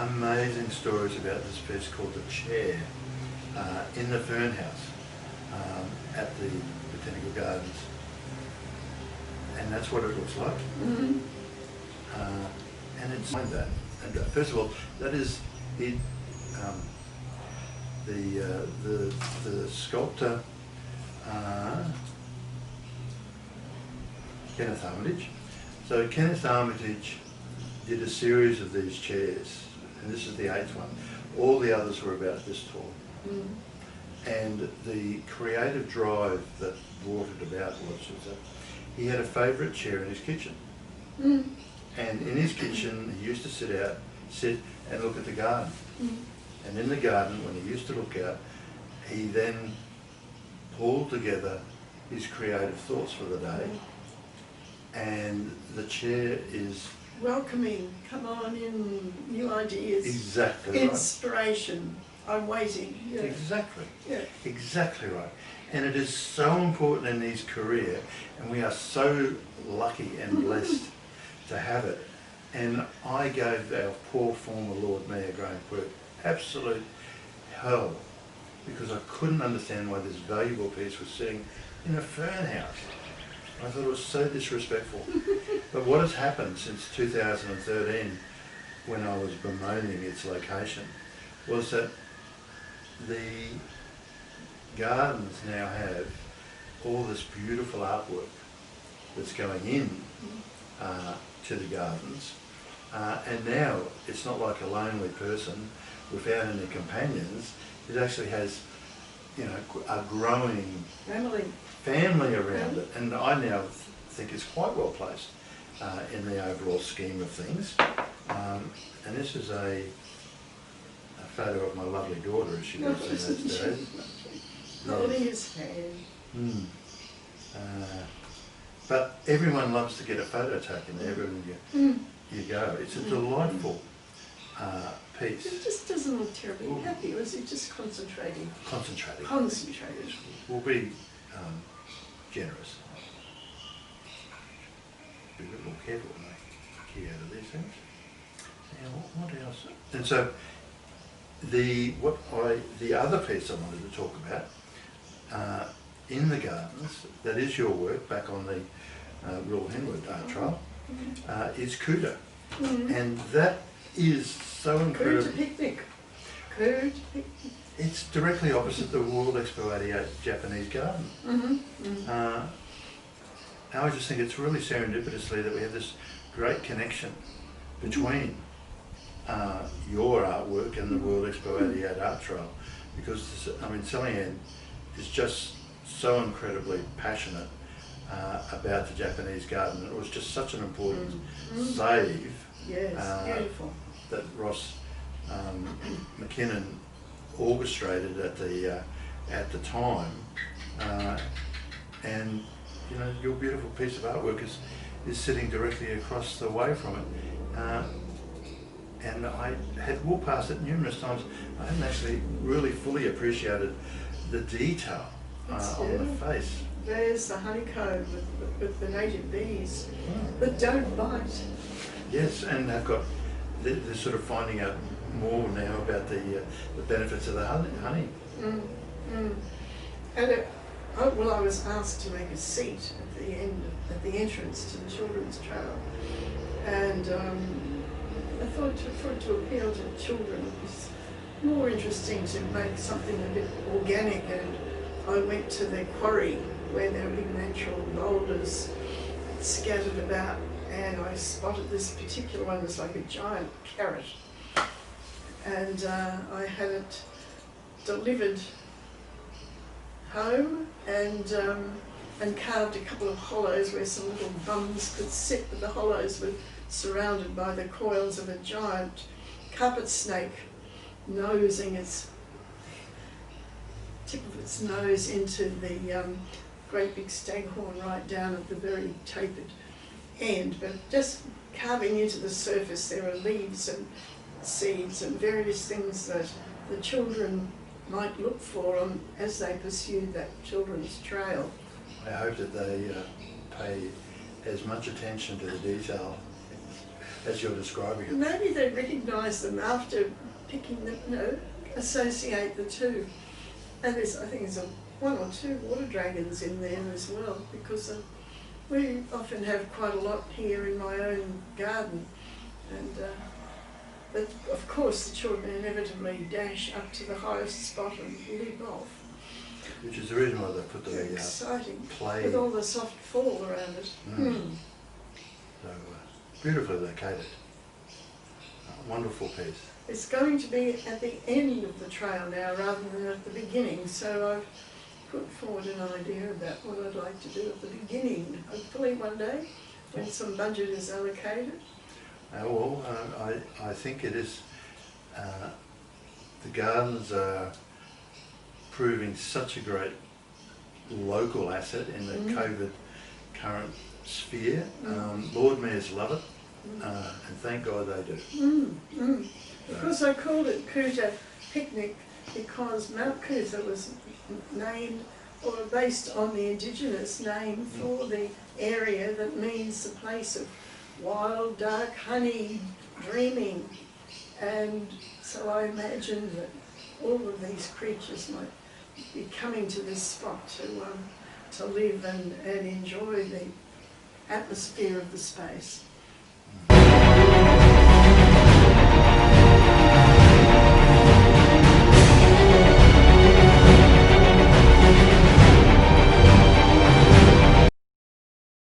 amazing stories about this piece called The Chair in the Fern House at the Botanical Gardens. And that's what it looks like. Mm-hmm. And it's like that. And first of all, that is it. The sculptor Kenneth Armitage. So Kenneth Armitage did a series of these chairs, and this is the 8th one. All the others were about this tall. Mm. And the creative drive that brought it about was that he had a favourite chair in his kitchen. Mm. And in his kitchen, he used to sit and look at the garden. Mm. And in the garden, when he used to look out, he then pulled together his creative thoughts for the day. And the chair is welcoming, come on in, new ideas. Exactly right. Inspiration. I'm waiting. Yeah. Exactly. Yeah. Exactly right. And it is so important in his career, and we are so lucky and blessed to have it. And I gave our poor former Lord Mayor Graham Quirk absolute hell because I couldn't understand why this valuable piece was sitting in a fern house. I thought it was so disrespectful. But what has happened since 2013, when I was bemoaning its location, was that the gardens now have all this beautiful artwork that's going in to the gardens, and now it's not like a lonely person without any companions. It actually has, you know, a growing family around it, and I now think it's quite well placed in the overall scheme of things. And this is a photo of my lovely daughter as she lives in those days. Holding his hand. Mm. But everyone loves to get a photo taken there when you go. It's a delightful piece. It just doesn't look terribly happy, was he just concentrating? Concentrating. Concentrating. We'll be generous. Be a bit more careful when I key out of these things. Now, what else? And so, the other piece I wanted to talk about in the gardens, that is your work back on the rhylhinwood art trail, is Kuta. And that is so incredible. Kuta Picnic. Kuta Picnic. It's directly opposite the World Expo 88 Japanese garden. And I just think it's really serendipitously that we have this great connection between your artwork and the World Expo 88 art trail, because I mean, Sally-Ann is just so incredibly passionate about the Japanese garden. It was just such an important save. Yes, beautiful. That Ross McKinnon orchestrated at the time, and you know, your beautiful piece of artwork is sitting directly across the way from it. And I had walked past it numerous times. I hadn't actually really fully appreciated the detail on the face. There's the honeycomb with the native bees that don't bite. Yes, and they've got, they're sort of finding out more now about the benefits of the honey. And well, I was asked to make a seat at the entrance to the children's trail, and I thought for it to appeal to children, it was more interesting to make something a bit organic. And I went to the quarry where there are big natural boulders scattered about, and I spotted this particular one. It was like a giant carrot, and I had it delivered home and carved a couple of hollows where some little bums could sit, but the hollows were surrounded by the coils of a giant carpet snake nosing its tip of its nose into the great big staghorn right down at the very tapered end. But just carving into the surface, there are leaves and seeds and various things that the children might look for as they pursue that children's trail. I hope that they pay as much attention to the detail as you're describing it. Maybe they recognise them after picking them, associate the two. And I think there's one or two water dragons in there as well, because we often have quite a lot here in my own garden. And but of course the children inevitably dash up to the highest spot and leap off. Which is the reason why they put the exciting, clay. with all the soft fall around it. So beautifully located. Wonderful piece. It's going to be at the end of the trail now rather than at the beginning, so I've put forward an idea about what I'd like to do at the beginning, hopefully one day, when some budget is allocated. I think it is, the gardens are proving such a great local asset in the COVID current sphere. Lord Mayors love it, and thank God they do. Of course, I called it Kuta Picnic because Mt Coot-tha was named or based on the indigenous name for the area that means the place of wild, dark, honey, dreaming. And so I imagined that all of these creatures might be coming to this spot to live and enjoy the atmosphere of the space.